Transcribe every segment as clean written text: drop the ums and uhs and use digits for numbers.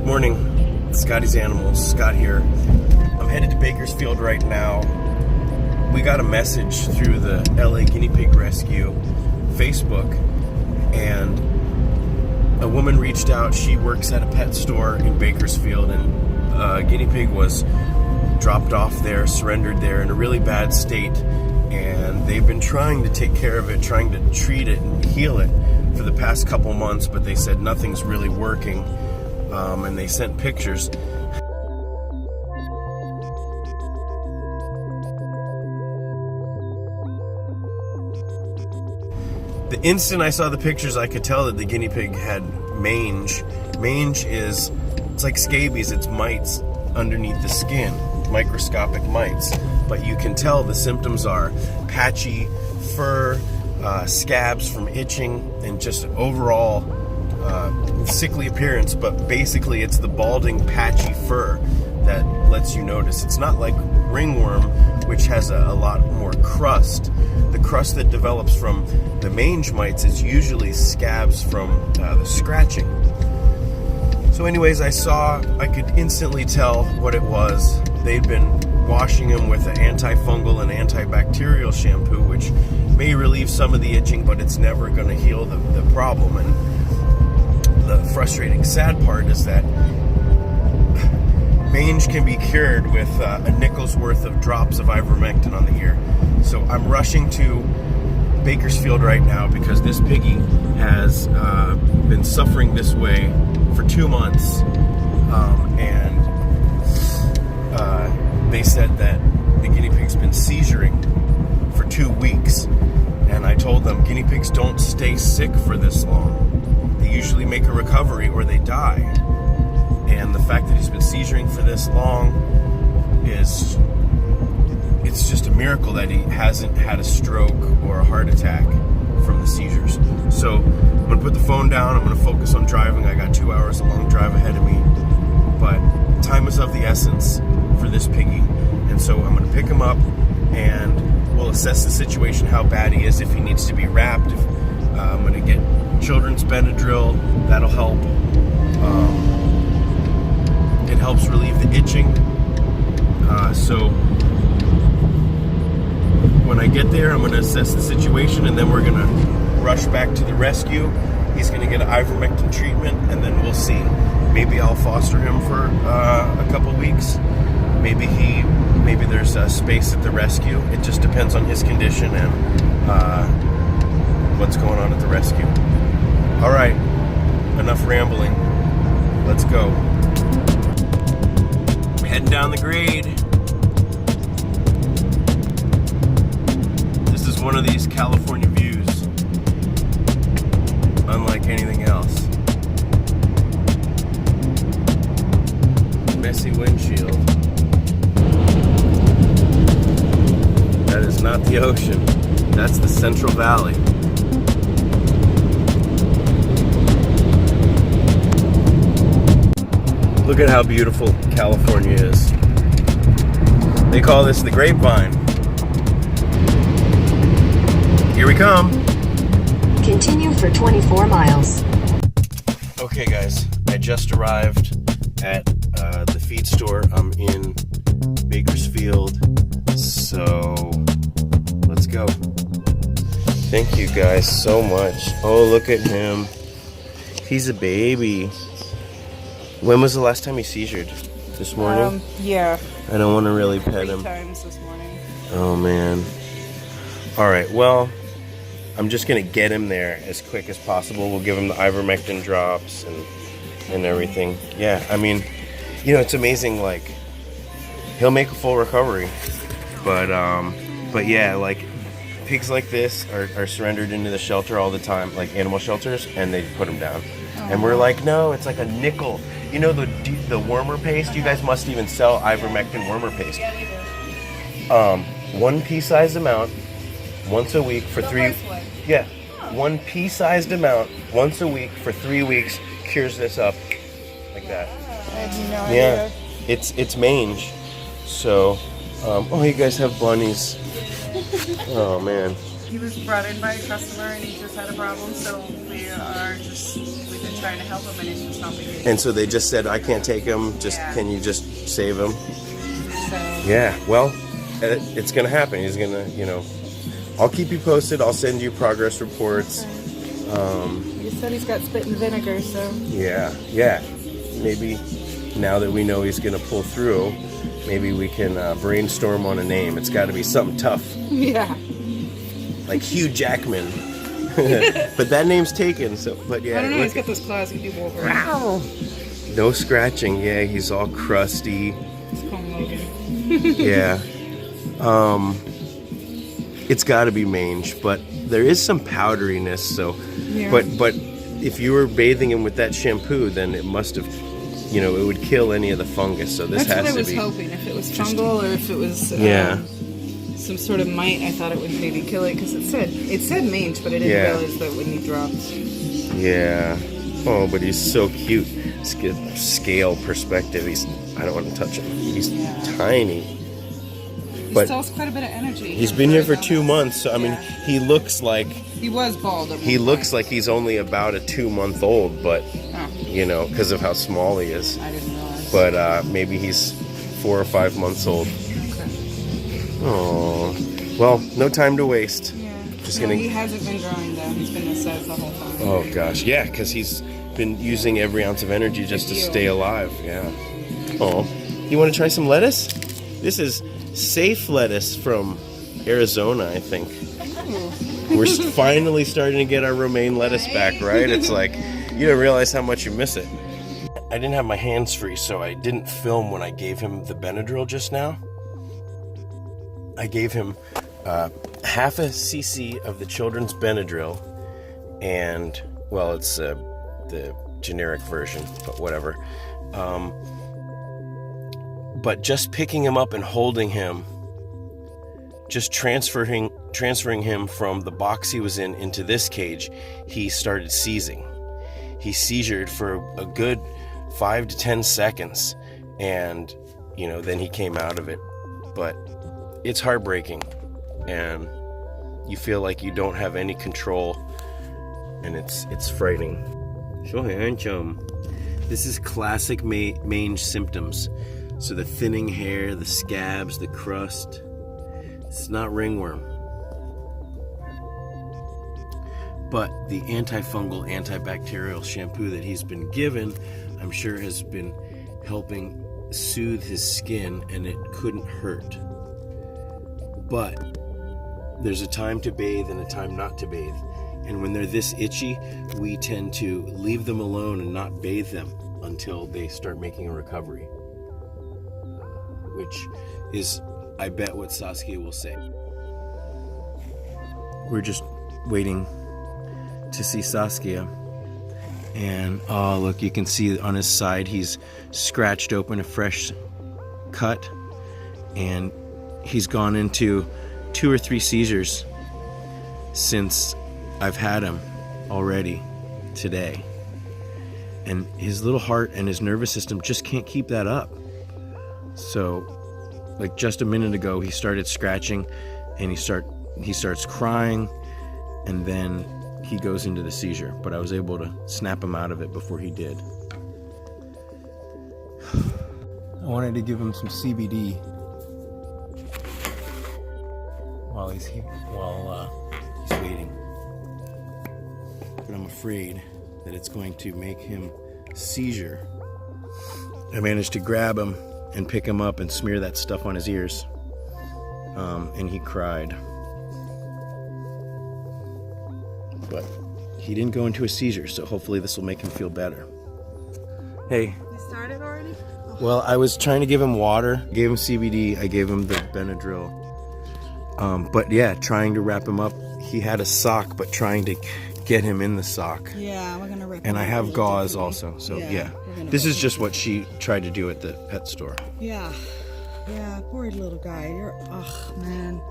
Morning, Scotty's Animals, Scott here. I'm headed to Bakersfield right now. We got a message through the LA Guinea Pig Rescue Facebook, and a woman reached out. She works at a pet store in Bakersfield, and a guinea pig was dropped off there, surrendered there in a really bad state, and they've been trying to take care of it, trying to treat it and heal it for the past couple months, but they said nothing's really working. And they sent pictures. The instant I saw the pictures, I could tell that the guinea pig had mange. Mange is, it's like scabies, it's mites underneath the skin, microscopic mites. But you can tell the symptoms are patchy fur, scabs from itching, and just overall sickly appearance. But basically it's the balding patchy fur that lets you notice. It's not like ringworm, which has a lot more crust. The crust that develops from the mange mites is usually scabs from the scratching. So anyways, I could instantly tell what it was. They'd been washing him with an antifungal and antibacterial shampoo, which may relieve some of the itching, but it's never going to heal the problem. And the frustrating, sad part is that mange can be cured with a nickel's worth of drops of ivermectin on the ear. So I'm rushing to Bakersfield right now because this piggy has been suffering this way for 2 months, and they said that the guinea pig's been seizuring for 2 weeks, and I told them guinea pigs don't stay sick for this long. They usually make a recovery or they die. And the fact that he's been seizuring for this long it's just a miracle that he hasn't had a stroke or a heart attack from the seizures. So I'm gonna put the phone down, I'm gonna focus on driving. I got 2 hours, a long drive ahead of me, but time is of the essence for this piggy. And so I'm gonna pick him up and we'll assess the situation, how bad he is, if he needs to be wrapped. I'm gonna get children's Benadryl, that'll help. It helps relieve the itching. So when I get there, I'm going to assess the situation, and then we're going to rush back to the rescue. He's going to get an ivermectin treatment, and then we'll see. Maybe I'll foster him for a couple weeks. Maybe there's a space at the rescue. It just depends on his condition and what's going on at the rescue. All right, enough rambling. Let's go. Heading down the grade. This is one of these California views, unlike anything else. Messy windshield. That is not the ocean. That's the Central Valley. Look at how beautiful California is. They call this the grapevine. Here we come. Continue for 24 miles. Okay guys, I just arrived at the feed store. I'm in Bakersfield, so let's go. Thank you guys so much. Oh, look at him. He's a baby. When was the last time he seizured? This morning? Yeah. I don't want to really pet him. 3 times this morning. Oh man. Alright, well, I'm just going to get him there as quick as possible. We'll give him the ivermectin drops and everything. Yeah, I mean, you know, it's amazing, like, he'll make a full recovery. But yeah, like, pigs like this are surrendered into the shelter all the time, like animal shelters, and they put them down. And we're like, no, it's like a nickel. You know the wormer paste? You guys must even sell ivermectin wormer paste. 1 pea-sized amount once a week for 3. Yeah, 1 pea-sized amount once a week for 3 weeks cures this up like that. I had no idea. Yeah, it's mange. So, oh, you guys have bunnies. Oh man. He was brought in by a customer and he just had a problem, so we trying to help him, and it's just not the case. And so they just said, I can't take him. Just can you just save him? So, Yeah. Well, it's gonna happen. He's gonna, you know. I'll keep you posted. I'll send you progress reports. he said he's got spit and vinegar, so. Yeah. Maybe now that we know he's gonna pull through, maybe we can brainstorm on a name. It's got to be something tough. Yeah. Like Hugh Jackman. But that name's taken, so, but yeah. I don't know, he's got those claws, he can do Wolverine. No scratching, yeah, he's all crusty. Let's call him Logan. Yeah. It's got to be mange, but there is some powderiness, so, Yeah. but if you were bathing him with that shampoo, then it must have, you know, it would kill any of the fungus, so this That's has what I to was be. hoping. If it was fungal or if it was some sort of mite, I thought it would maybe kill it, because it said mange, but I didn't realize that when he dropped. Yeah. Oh, but he's so cute. Scale perspective. I don't want to touch him. He's tiny. He But still has quite a bit of energy. he's been here for 2 months, so I mean, he looks like He was bald. At he one looks point. like he's only about a 2-month-old, but you know, because of how small he is. I didn't realize. But maybe he's 4 or 5 months old. Okay. Oh, well, no time to waste. Yeah. Just No, gonna. he hasn't been growing though. He's been this size the whole time. Oh gosh, yeah, because he's been using every ounce of energy just to stay alive. Yeah. Oh, you want to try some lettuce? This is safe lettuce from Arizona, I think. We're finally starting to get our romaine lettuce back, right? It's like you don't realize how much you miss it. I didn't have my hands free, so I didn't film when I gave him the Benadryl just now. I gave him half a cc of the children's Benadryl, and well, it's the generic version, but whatever. But just picking him up and holding him, just transferring him from the box he was in into this cage, he started seizing. He seizured for a good 5 to 10 seconds, and you know, then he came out of it. But it's heartbreaking, and you feel like you don't have any control, and it's frightening. This is classic mange symptoms. So the thinning hair, the scabs, the crust. It's not ringworm. But the antifungal, antibacterial shampoo that he's been given, I'm sure has been helping soothe his skin, and it couldn't hurt. But there's a time to bathe and a time not to bathe. And when they're this itchy, we tend to leave them alone and not bathe them until they start making a recovery. Which is, I bet, what Saskia will say. We're just waiting to see Saskia. And, oh, look, you can see on his side, he's scratched open a fresh cut. And he's gone into 2 or 3 seizures since I've had him already today. And his little heart and his nervous system just can't keep that up. So, like just a minute ago, he started scratching, and he starts crying, and then he goes into the seizure. But I was able to snap him out of it before he did. I wanted to give him some CBD while he's here, while he's waiting. But I'm afraid that it's going to make him seizure. I managed to grab him and pick him up and smear that stuff on his ears. And he cried. But he didn't go into a seizure, so hopefully this will make him feel better. Hey. You started already? Well, I was trying to give him water, gave him CBD, I gave him the Benadryl. But yeah, trying to wrap him up. He had a sock, but trying to get him in the sock. Yeah, we're gonna rip And him I up have really gauze differently. also, so Yeah, yeah. we're gonna This rip is him just up. what she tried to do at the pet store. Yeah, poor little guy. Man.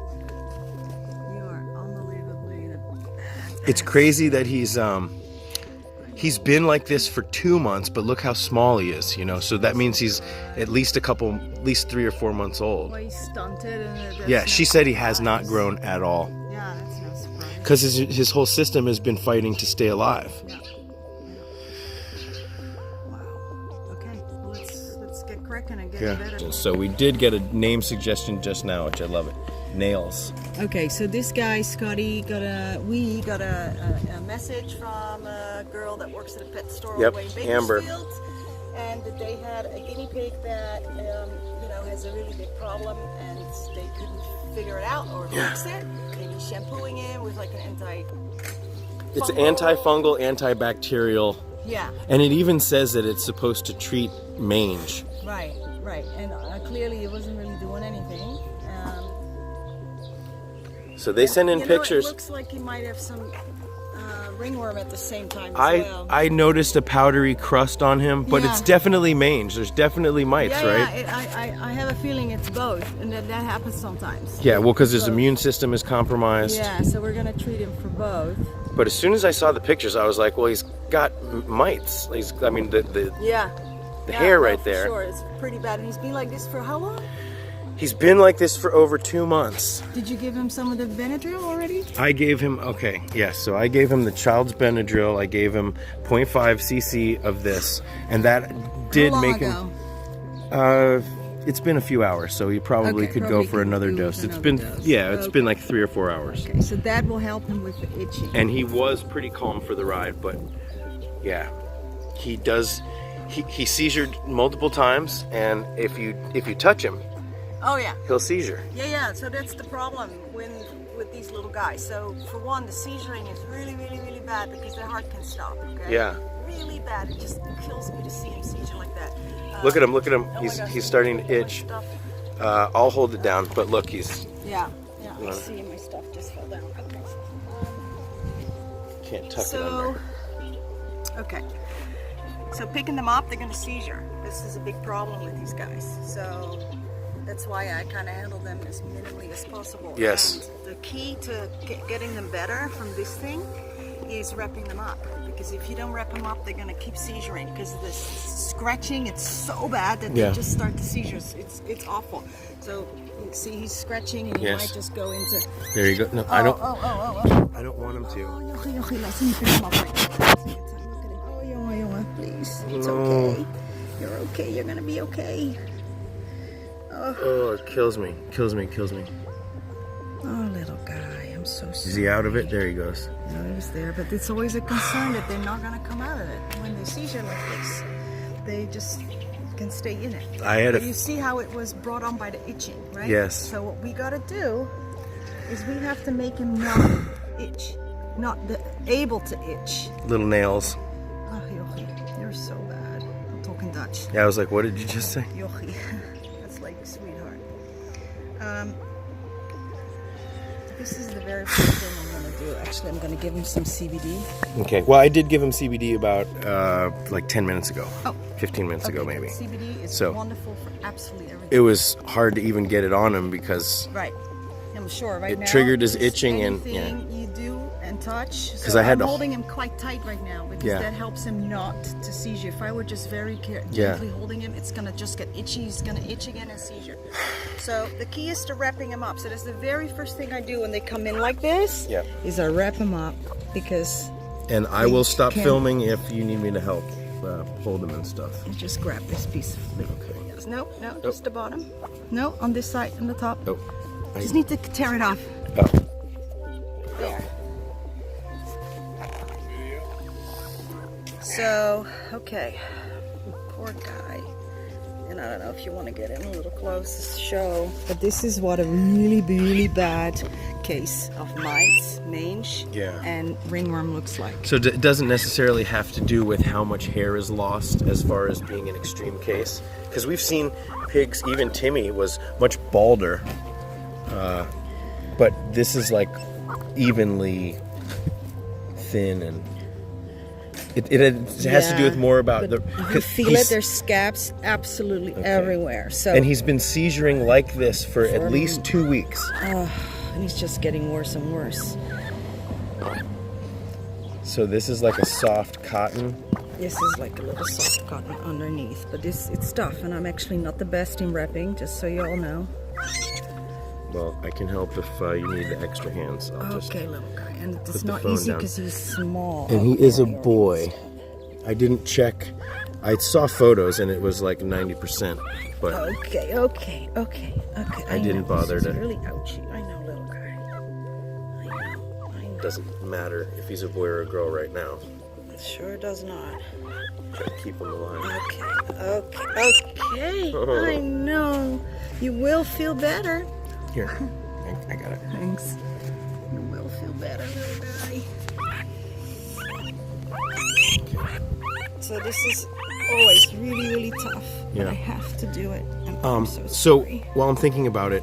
You are unbelievably. It's crazy that he's been like this for 2 months, but look how small he is, you know. So that means he's at least 3 or 4 months old. Well, he's stunted, and Yeah, she said he has not grown at all. Yeah, that's no surprise. Because his whole system has been fighting to stay alive. Yeah. cracking and getting better. So we did get a name suggestion just now, which I love it. Nails. Okay, so this guy, Scotty, got a message from a girl that works at a pet store all the way in Amber. Bakersfield. And they had a guinea pig that, you know, has a really big problem, and they couldn't figure it out or fix it. Maybe shampooing it with like an It's antifungal, antibacterial. Yeah. And it even says that it's supposed to treat mange. Right, right. And clearly it wasn't really doing anything. So they send in pictures. It looks like he might have some ringworm at the same time as well. I noticed a powdery crust on him, but it's definitely mange. There's definitely mites, right? Yeah, I have a feeling it's both, and that happens sometimes. Yeah, well, because his immune system is compromised. Yeah, so we're gonna treat him for both. But as soon as I saw the pictures, I was like, well, he's got mites. I mean, the hair right there. Sure, it's pretty bad. And he's been like this for how long? He's been like this for over 2 months. Did you give him some of the Benadryl already? I gave him, so I gave him the child's Benadryl. I gave him 0.5 cc of this, and that did make him. It's been a few hours, so he probably could go for another dose. It's been, it's been like 3 or 4 hours. Okay, so that will help him with the itching. And he was pretty calm for the ride, but yeah, he does. He seizured multiple times, and if you touch him, he'll seizure. Yeah. So that's the problem with these little guys. So for one, the seizuring is really, really, really bad because their heart can stop. Okay. Yeah. Really bad. It just kills me to see him seizure like that. Look at him. Look at him. Oh He's starting to itch. I'll hold it down, but look, he's. Yeah. I see my stuff just fell down. Okay. Can't tuck it under. Okay. So picking them up, they're going to seizure. This is a big problem with these guys. So that's why I kind of handle them as minimally as possible. Yes. And the key to getting them better from this thing is wrapping them up. Because if you don't wrap them up, they're going to keep seizuring. Because the scratching, it's so bad that they just start the seizures. It's awful. So you see he's scratching and he might just go into... There you go. No, I don't. I don't want him to. Let's see, pick him up right now. Please. It's okay. You're okay. You're gonna be okay. Oh, it kills me. Kills me. Oh, little guy. I'm so sorry. Is he out of it? There he goes. No, he was there, but it's always a concern that they're not gonna come out of it. When they seizure like this, they just can stay in it. You see how it was brought on by the itching, right? Yes. So what we gotta do is we have to make him not itch, able to itch. Little nails. Oh, Jochie, you're so bad. I'm talking Dutch. Yeah, I was like, what did you just say? Jochie, that's like a sweetheart. This is the very first thing I'm going to do. Actually, I'm going to give him some CBD. Okay, well, I did give him CBD about like 10 minutes ago. 15 minutes ago, maybe. CBD is wonderful for absolutely everything. It was hard to even get it on him because... Right. I'm sure right now. It triggered his itching and... you do and touch. Because I'm holding him quite tight right now because that helps him not to seizure. If I were just very gently holding him, it's going to just get itchy. He's going to itch again and seizure. So the key is to wrapping him up. So that's the very first thing I do when they come in like this. Is I wrap him up because... And I will stop filming if you need me to help hold him and stuff. You just grab this piece. Okay. Yes. No, just the bottom. No, on this side, on the top. Oh. Just need to tear it off. There. So, okay. Poor guy. And I don't know if you want to get in a little close to show. But this is what a really, really bad case of mites, mange, and ringworm looks like. So it doesn't necessarily have to do with how much hair is lost as far as being an extreme case. Because we've seen pigs, even Timmy was much balder. But this is like evenly thin, and it has to do with more about the. You feel it. There's scabs absolutely everywhere. So and he's been seizuring like this for at least 2 weeks. And he's just getting worse and worse. So this is like a soft cotton. This is like a little soft cotton underneath, but it's tough, and I'm actually not the best in wrapping, just so you all know. Well, I can help if you need the extra hands. Okay, little guy. And it's not easy because he's small. And he is a boy. I didn't check I saw photos and it was like 90%, but Okay. I didn't bother this is to. really ouchy. I know, little guy. I know. Doesn't matter if he's a boy or a girl right now. It sure does not. Try to keep him alive. Okay. I know. You will feel better. Here, I got it. Thanks. You will feel better, little guy. So this is always really, really tough. Yeah. But I have to do it. And I'm so So sorry. while I'm thinking about it,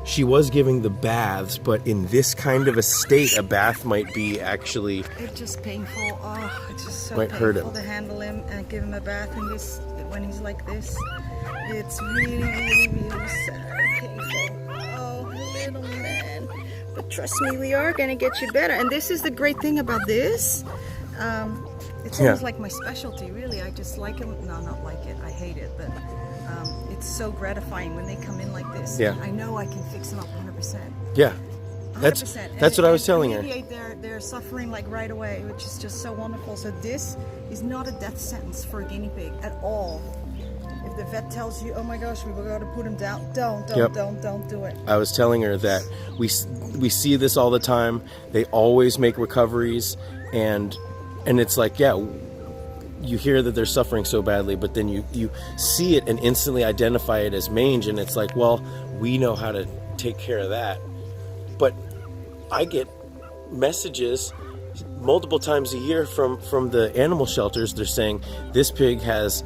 she was giving the baths, but in this kind of a state, a bath might be actually. It's just painful. Oh, it's just so Might hurt painful him. to handle him and give him a bath in this when he's like this. It's really, really, really sad and painful. Oh, little man. But trust me, we are gonna get you better. And this is the great thing about this. It's almost like my specialty, really. I just like him. No, not like it. I hate it, but it's so gratifying when they come in like this. Yeah. I know I can fix them up 100%. Yeah, 100%. that's what I was telling her. Alleviate their suffering like right away, which is just so wonderful. So this is not a death sentence for a guinea pig at all. If the vet tells you, oh my gosh, we got to put him down, don't do it. I was telling her that we see this all the time. They always make recoveries, and it's like, yeah, you hear that they're suffering so badly, but then you see it and instantly identify it as mange, and it's like, well, we know how to take care of that. But I get messages multiple times a year from the animal shelters. They're saying this pig has,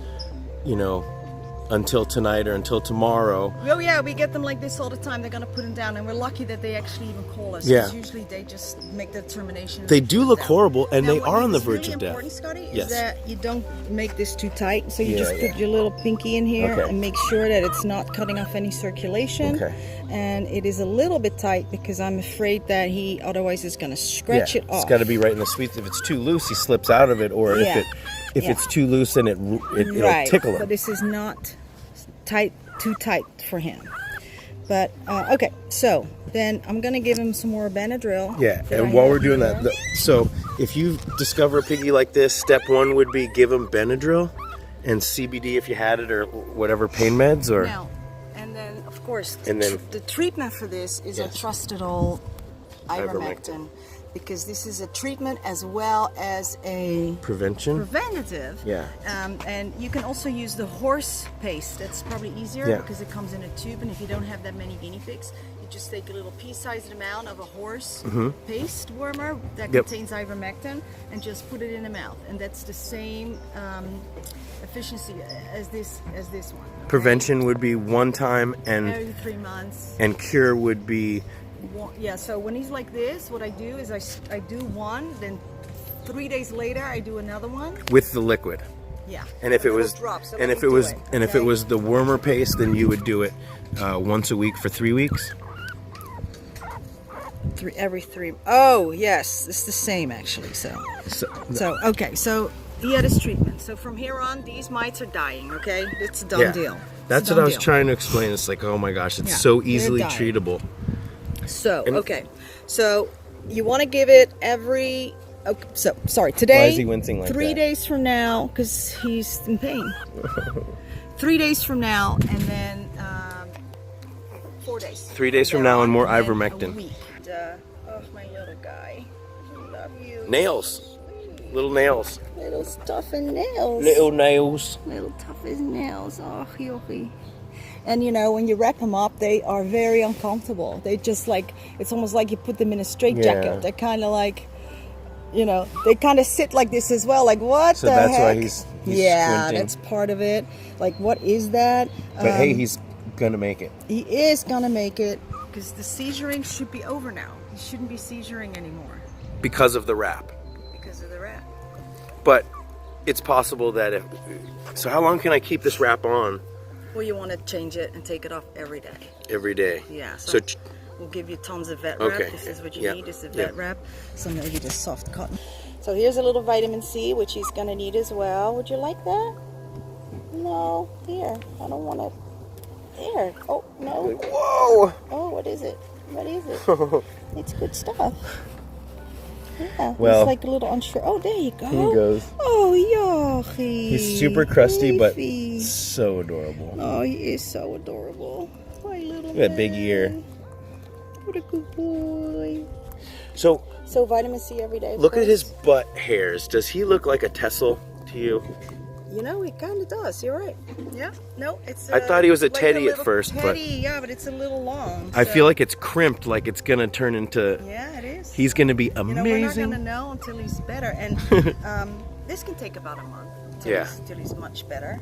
until tonight or until tomorrow. Oh yeah, we get them like this all the time. They're gonna put them down, and we're lucky that they actually even call us. Yeah. 'Cause usually they just make the determination. They do look horrible, and Now, they what are on the is verge really of death. important, Scotty, Yes. is that you don't make this too tight. So you Yeah, just yeah. put your little pinky in here Okay. and make sure that it's not cutting off any circulation. Okay. And it is a little bit tight because I'm afraid that he otherwise is gonna scratch it off. It's got to be right in the sweet. If it's too loose, he slips out of it, or Yeah. if Yeah. it's too loose, then it'll Right, tickle him. but this is not too tight for him. But okay, so then I'm gonna give him some more Benadryl. Yeah, that I and while have we're doing here. that, so if you discover a piggy like this, step one would be give him Benadryl and CBD if you had it, or whatever pain meds, or Now, and then of course, And then- the treatment for this is Yes. a trusted old Ivermectin. ivermectin, because this is a treatment as well as a prevention. preventative. Yeah. And you can also use the horse paste. That's probably easier Yeah. because it comes in a tube, and if you don't have that many guinea pigs, you just take a little pea-sized amount of a horse paste warmer that Yep. contains ivermectin and just put it in the mouth, and that's the same efficiency as this one. okay? Prevention would be one time, and Every 3 months. cure would be Yeah, so when he's like this, what I do is I do one, then 3 days later I do another one. with the liquid. Yeah. And if it Little was, drops, so and let if me it do was, it, and if it okay? was the wormer paste, then you would do it once a week for 3 weeks. Every 3. Oh yes, it's the same actually. So okay, so he had his treatment. So from here on, these mites are dying. Okay, it's a done deal. That's It's a what I done was deal. trying to explain. It's like, oh my gosh, it's Yeah, so they're easily dying. treatable. So And- okay, so you want to give it every. Okay, so sorry, today. Why is he wincing like 3 that? days from now, because he's in pain. 3 days from now, and then 4 days. 3 days from now, and more then a ivermectin. week. Oh, my little guy. I love you. Nails, little nails, Little stuff and nails. little nails. Little tough as nails. Oh, yogi. And when you wrap them up, they are very uncomfortable. They just like, it's almost like you put them in a straitjacket. Yeah. They're kind of like, they kind of sit like this as well. Like, what So the that's heck? why he's yeah, squinting. that's part of it. Like, what is that? But hey, he's gonna make it. He is gonna make it, because the seizuring should be over now. He shouldn't be seizuring anymore Because of the wrap. because of the rat. But it's possible that so how long can I keep this wrap on Well, you want to change it and take it off every day. every day? Yeah. So we'll give you tons of vet wrap. Okay. This is what you Yeah. need, is the Yeah. vet wrap. So maybe just soft cotton. So here's a little vitamin C, which he's gonna need as well. Would you like that? No. Here. I don't want to. There. Oh no. whoa! Oh, what is it? What is it? It's good stuff. Yeah, Well, he's like a little unsure. Oh, there you go. He goes. Oh, Yochi. He's super crusty, but Leafy. so adorable. Oh, he is so adorable. My little Look at that big ear. What a good boy. So vitamin C every day. look at his butt hairs. Does he look like a Tessel to you? You know, it kind of does. You're right. Yeah. No, it's. I thought he was a like teddy at first, teddy, but yeah, but it's a little long. I so- feel like it's crimped, like it's gonna turn into. Yeah, it is. He's gonna be You know, we're not amazing. gonna know until he's better, and this can take about a month. Till he's much better.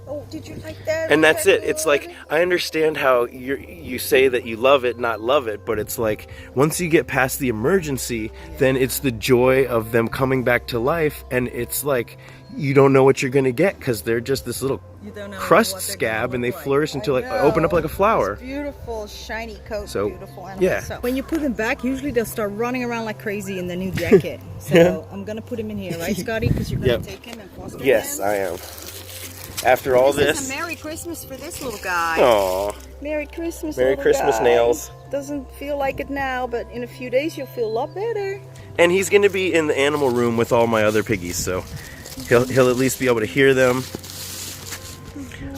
Oh, did you like that? And that's that it. It's good? like, I understand how you say that you love it, not love it, but it's like once you get past the emergency, then it's the joy of them coming back to life, and it's like you don't know what you're gonna get because they're just this little You don't know crust what they're scab, gonna and they look like. flourish until I like open up know. like a flower. It's beautiful, shiny coat, So, beautiful animal. yeah. So when you put them back, usually they'll start running around like crazy in the new jacket. So I'm gonna put him in here, right, Scotty? Because you're gonna Yep. take him and foster Yes, him. I am. After all This is this, a Merry Christmas for this little guy. aw, Merry Christmas, Merry little Christmas, guy. Nails. Doesn't feel like it now, but in a few days you'll feel a lot better. and he's gonna be in the animal room with all my other piggies, so he'll at least be able to hear them.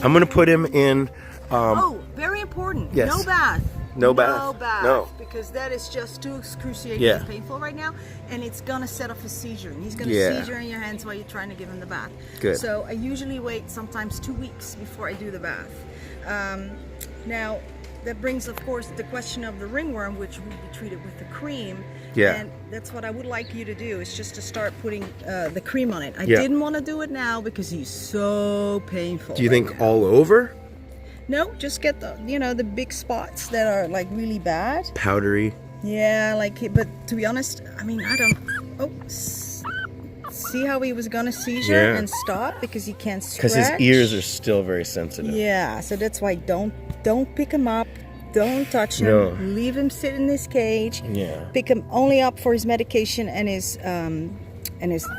I'm gonna put him in. Oh, very important. yes. No bath. No bath. No bath. No. Because that is just too excruciating Yeah. and painful right now, and it's gonna set off a seizure, and he's gonna Yeah. seizure in your hands while you're trying to give him the bath. Good. So I usually wait sometimes 2 weeks before I do the bath. Now that brings, of course, the question of the ringworm, which will be treated with the cream. Yeah. And that's what I would like you to do, is just to start putting the cream on it. I Yeah. didn't want to do it now because he's so painful. Do you right think now. all over? No, just get the the big spots that are like really bad. Powdery. Yeah, like, but to be honest, I mean, I don't. Oh, see how he was gonna seizure Yeah. and stop because he can't scratch. Because his ears are still very sensitive. Yeah, so that's why don't pick him up, don't touch him, No. leave him sit in this cage. Yeah. Pick him only up for his medication and his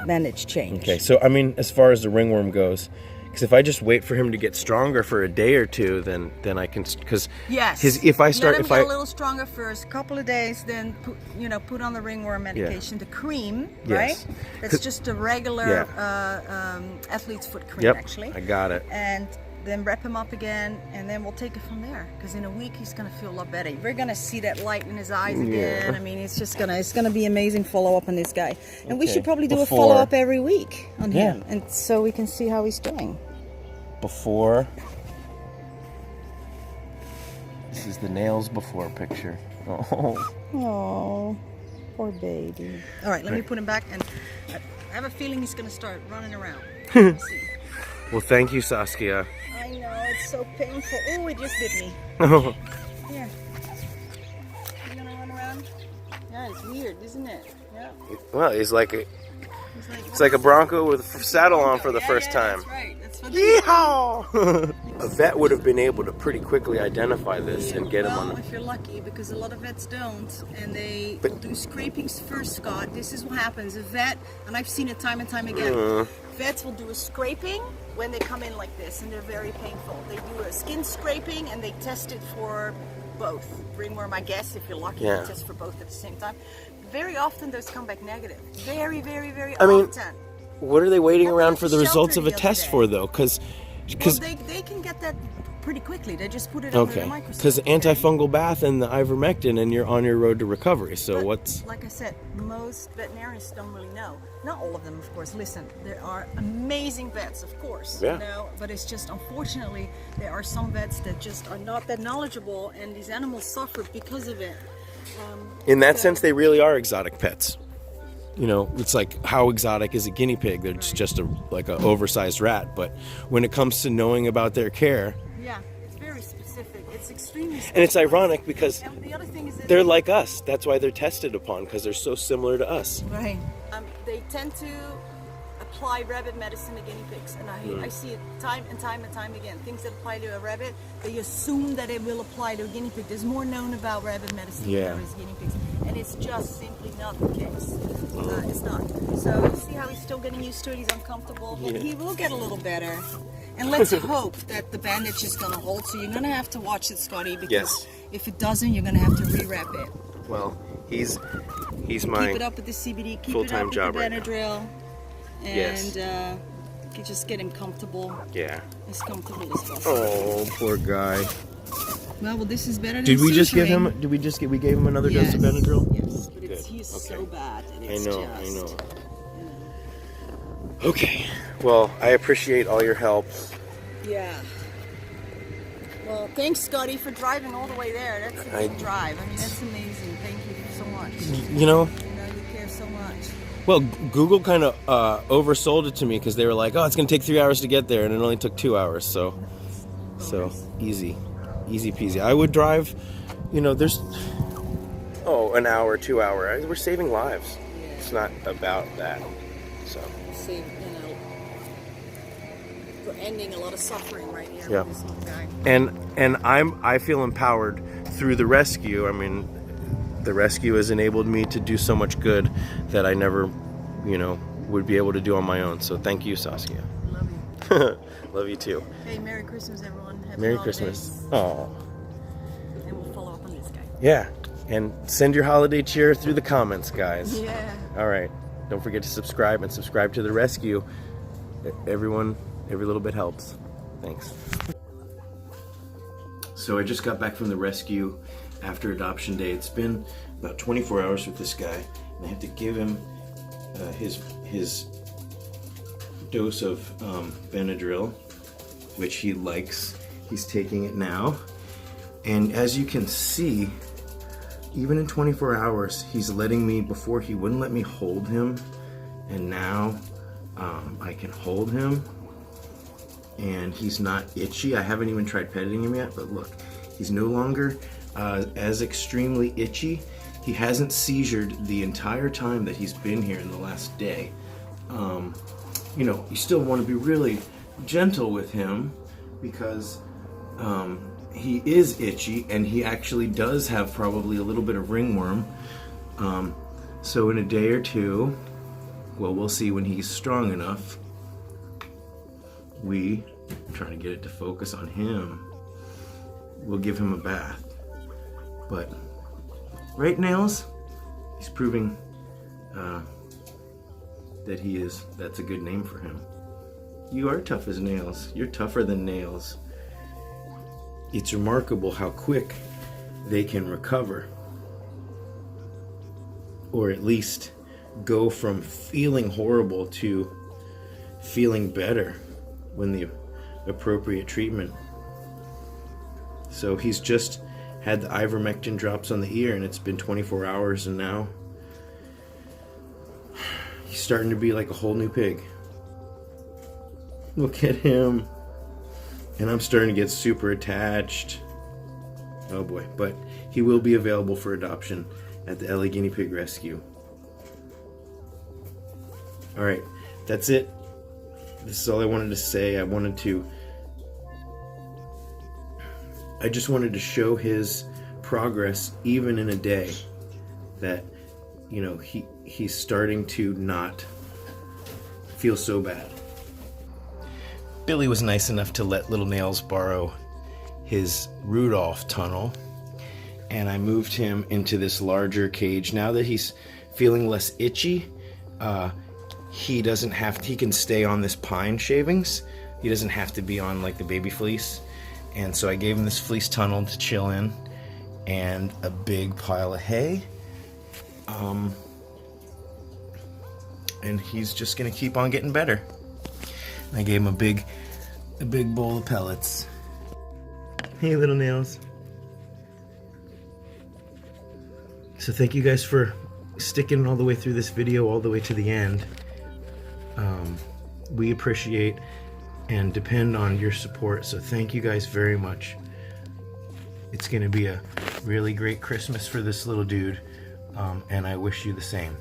bandage change. Okay, so I mean, as far as the ringworm goes, because if I just wait for him to get stronger for a day or two, then I can. Because Yes. if I start, let him if get I a little stronger first, a couple of days, then put on the ringworm medication, the cream, Yes. right? That's just a regular athlete's foot cream, Yep, actually. I got it. And then wrap him up again, and then we'll take it from there. Because in a week he's gonna feel a lot better. We're gonna see that light in his eyes again. I mean, it's gonna be amazing follow up on this guy. And we Okay. should probably do Before- a follow up every week on Yeah. him, and so we can see how he's doing. before. This is the nails before picture. Oh. Oh, poor baby. All right, let me put him back, and I have a feeling he's gonna start running around. Let's see. Well, thank you, Saskia. I know, it's so painful. Oh, it just bit me. Oh. Here. You gonna run around? Yeah, it's weird, isn't it? Yeah. Well, he's like a, It's it's like a Bronco with a saddle on for the first time. That's right. That's what Yeehaw! A vet would have been able to pretty quickly identify this and get him well, on. if you're lucky, because a lot of vets don't, and they But- will do scrapings first, Scott. This is what happens. A vet, and I've seen it time and time again, vets will do a scraping when they come in like this, and they're very painful. They do a skin scraping, and they test it for both. Ringworm, I guess, if you're lucky, Yeah. they test for both at the same time. Very often, those come back negative. Very, very, very I mean, often. What are they waiting I around went for to the results shelter of a the other test day. for, though? Because Well, they can get that pretty quickly. They just put it under the okay, microscope. because antifungal bath and the ivermectin, and you're on your road to recovery. So But, what's like I said, most veterinarians don't really know. Not all of them, of course. Listen, there are amazing vets, of course. Yeah. You know, but it's just, unfortunately, there are some vets that just are not that knowledgeable, and these animals suffer because of it. in that so- sense they really are exotic pets? You know, it's like, how exotic is a guinea pig? They're just like an oversized rat. But when it comes to knowing about their care, Yeah, it's very specific. It's extremely specific. and it's ironic because And the other thing is that they're like us. That's why they're tested upon, because they're so similar to us. right. They tend to apply rabbit medicine to guinea pigs, and I see it time and time and time again. Things that apply to a rabbit, they assume that it will apply to a guinea pig. There's more known about rabbit medicine Yeah. than there is guinea pigs, and it's just simply not the case. It's not. So you see how he's still getting used to it. He's uncomfortable, but he will get a little better. And let's hope that the bandage is going to hold. So you're going to have to watch it, Scotty, because Yes. if it doesn't, you're going to have to rewrap it. Well, he's He's my keep it up with the CBD, keep full-time it up job with the right now. Benadryl, and Yes. just get him comfortable. Yeah. As comfortable as possible. Oh, poor guy. Well, this is better than Did we just give him? scissoring. We gave him another dose of Yes. Benadryl? Yes, but Good. he's Okay. so bad. And I it's know. just, Okay. Well, I appreciate all your help. Yeah. Well, thanks, Scotty, for driving all the way there. That's a big drive. I mean, that's amazing. Thank you so much. You know, You care so much. well, Google kind of oversold it to me because they were like, "Oh, it's going to take 3 hours to get there," and it only took 2 hours. So easy peasy. I would drive. You know, there's an hour, 2 hour. We're saving lives. Yeah. It's not about that. So. See, we're ending a lot of suffering right here Yeah. with this little guy. And I feel empowered through the rescue. I mean, the rescue has enabled me to do so much good that I never, would be able to do on my own. So thank you, Saskia. Love you. Love you too. Hey, Merry Christmas, everyone. Happy Merry holidays. Christmas. Oh. And we'll follow up on this guy. Yeah. And send your holiday cheer through the comments, guys. Yeah. All right. Don't forget to subscribe and subscribe to the rescue. Everyone, every little bit helps. Thanks. So I just got back from the rescue after adoption day. It's been about 24 hours with this guy, and I have to give him his dose of Benadryl, which he likes. He's taking it now, and as you can see, even in 24 hours, he's letting me. Before, he wouldn't let me hold him, and now I can hold him, and he's not itchy. I haven't even tried petting him yet, but look, he's no longer as extremely itchy. He hasn't seizured the entire time that he's been here in the last day. You still want to be really gentle with him because he is itchy, and he actually does have probably a little bit of ringworm. So in a day or two, well, we'll see when he's strong enough. I'm trying to get it to focus on him. We'll give him a bath. But right, Nails, he's proving that that's a good name for him. You are tough as nails. You're tougher than nails. It's remarkable how quick they can recover, or at least go from feeling horrible to feeling better when the appropriate treatment. So he's just had the ivermectin drops on the ear, and it's been 24 hours, and now he's starting to be like a whole new pig. Look at him. And I'm starting to get super attached. Oh boy. But he will be available for adoption at the LA Guinea Pig Rescue. Alright, that's it. This is all I wanted to say. I just wanted to show his progress even in a day. That, he's starting to not feel so bad. Billy was nice enough to let Little Nails borrow his Rudolph tunnel, and I moved him into this larger cage. Now that he's feeling less itchy, he can stay on this pine shavings. He doesn't have to be on like the baby fleece. And so I gave him this fleece tunnel to chill in, and a big pile of hay. And he's just gonna keep on getting better. I gave him a big bowl of pellets. Hey, Little Nails. So thank you guys for sticking all the way through this video, all the way to the end. We appreciate and depend on your support, so thank you guys very much. It's gonna be a really great Christmas for this little dude, and I wish you the same.